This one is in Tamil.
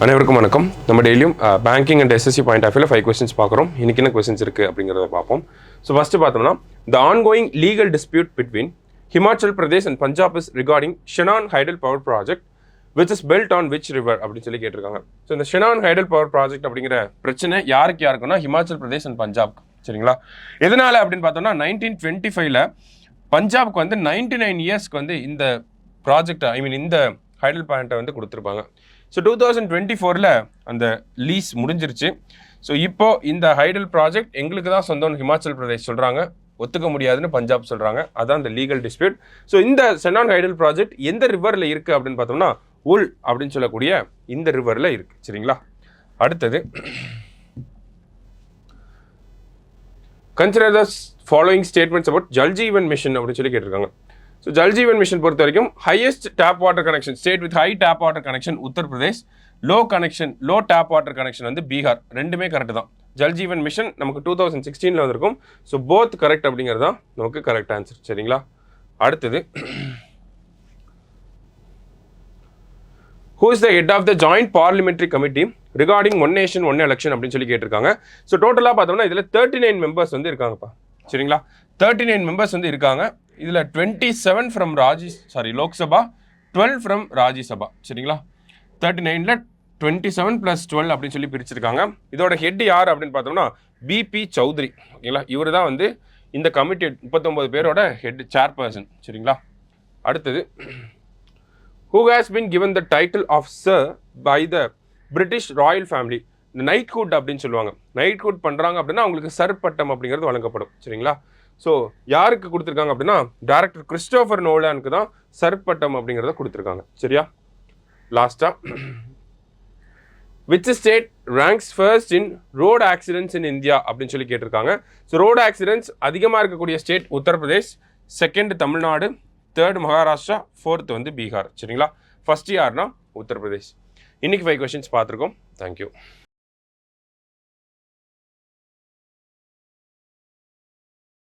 அனைவருக்கும் வணக்கம். நம்ம டெய்லியும் banking and SSC point of வியூவில் 5 கொஸ்டின்ஸ் பார்க்குறோம். இன்னைக்கு என்ன கொஸ்டின்ஸ் இருக்குது அப்படிங்கிறத பார்ப்போம். ஸோ ஃபஸ்ட்டு பார்த்தோம்னா, the ongoing legal dispute between Himachal Pradesh and Punjab is regarding Shanan hydel power project which is built on which river அப்படின்னு சொல்லி கேட்டிருக்காங்க. ஸோ இந்த ஷெனான் ஹைடல் பவர் ப்ராஜெக்ட் அப்படிங்கிற பிரச்சனை யாருக்குன்னா ஹிமாச்சல் பிரதேஷ் அண்ட் பஞ்சாப். சரிங்களா? எதனால அப்படின்னு பார்த்தோம்னா 1925ல் பஞ்சாப்க்கு வந்து 99 இயர்ஸ்க்கு வந்து இந்த ப்ராஜெக்ட் இந்த ஹைடல் பிளான்ட்டை வந்து கொடுத்துருப்பாங்க. ஸோ 2024ல் அந்த லீஸ் முடிஞ்சிருச்சு. ஸோ இப்போது இந்த ஹைடல் ப்ராஜெக்ட் எங்களுக்கு தான் சொந்தம்னு ஹிமாச்சல் பிரதேஷ் சொல்கிறாங்க, ஒத்துக்க முடியாதுன்னு பஞ்சாப் சொல்கிறாங்க. அதான் இந்த லீகல் டிஸ்பியூட். ஸோ இந்த ஷெனான் ஹைடல் ப்ராஜெக்ட் எந்த ரிவரில் இருக்குது அப்படின்னு பார்த்தோம்னா உல் அப்படின்னு சொல்லக்கூடிய இந்த ரிவரில் இருக்குது. சரிங்களா? அடுத்தது, consider the following statements about Jal Jeevan mission அப்படின்னு சொல்லி கேட்டிருக்காங்க. ஸோ ஜல் ஜீவன் மிஷன் பொறுத்த வரைக்கும் highest tap water connection state with high tap water connection Uttar Pradesh, low tap water connection வந்து பீகார். ரெண்டுமே கரெக்ட் தான். ஜல் ஜீவன் மிஷன் நமக்கு 2016ல் வந்திருக்கும். ஸோ போத் கரெக்ட் அப்படிங்கிறது தான் நமக்கு கரெக்ட் ஆன்சர். சரிங்களா? அடுத்தது, who is the head of the joint parliamentary committee regarding one nation one election அப்படின்னு சொல்லி கேட்டிருக்காங்க. ஸோ டோட்டலாக பார்த்தோம்னா இதில் 39 மெம்பர்ஸ் வந்து இருக்காங்கப்பா. சரிங்களா? 39 மெம்பர்ஸ் வந்து இருக்காங்க. இதில் 27 ஃப்ரம் லோக்சபா, 12 ஃப்ரம் ராஜ்யசபா. சரிங்களா? 39ல் 27 + 12 அப்படின்னு சொல்லி பிரிச்சிருக்காங்க. இதோட ஹெட் யார் அப்படின்னு பார்த்தோம்னா பிபி சௌத்ரி. ஓகேங்களா? இவர் தான் வந்து இந்த கமிட்டி 39 பேரோட ஹெட் சேர்பர்சன். சரிங்களா? அடுத்தது, who has been given the title of Sir by the British Royal Family. இந்த நைட்ஹுட் அப்படின்னு சொல்லுவாங்க. நைட்ஹுட் பண்ணுறாங்க அப்படின்னா அவங்களுக்கு சர் பட்டம் அப்படிங்கிறது வழங்கப்படும். சரிங்களா? ஸோ யாருக்கு கொடுத்துருக்காங்க அப்படின்னா டைரக்டர் கிறிஸ்டோஃபர் நோலானுக்கு தான் சர் பட்டம் அப்படிங்கிறத கொடுத்துருக்காங்க. சரியா? லாஸ்ட்டாக, which state ranks first in road accidents in India அப்படின்னு சொல்லி கேட்டிருக்காங்க. ஸோ ரோடு ஆக்சிடென்ட்ஸ் அதிகமாக இருக்கக்கூடிய state Uttar Pradesh, second Tamil Nadu, third Maharashtra, fourth வந்து பீகார். சரிங்களா? ஃபர்ஸ்ட் யாருன்னா உத்தரப்பிரதேஷ். இன்னைக்கு 5 கொஸ்டின்ஸ் பார்த்துருக்கோம். தேங்க்யூ.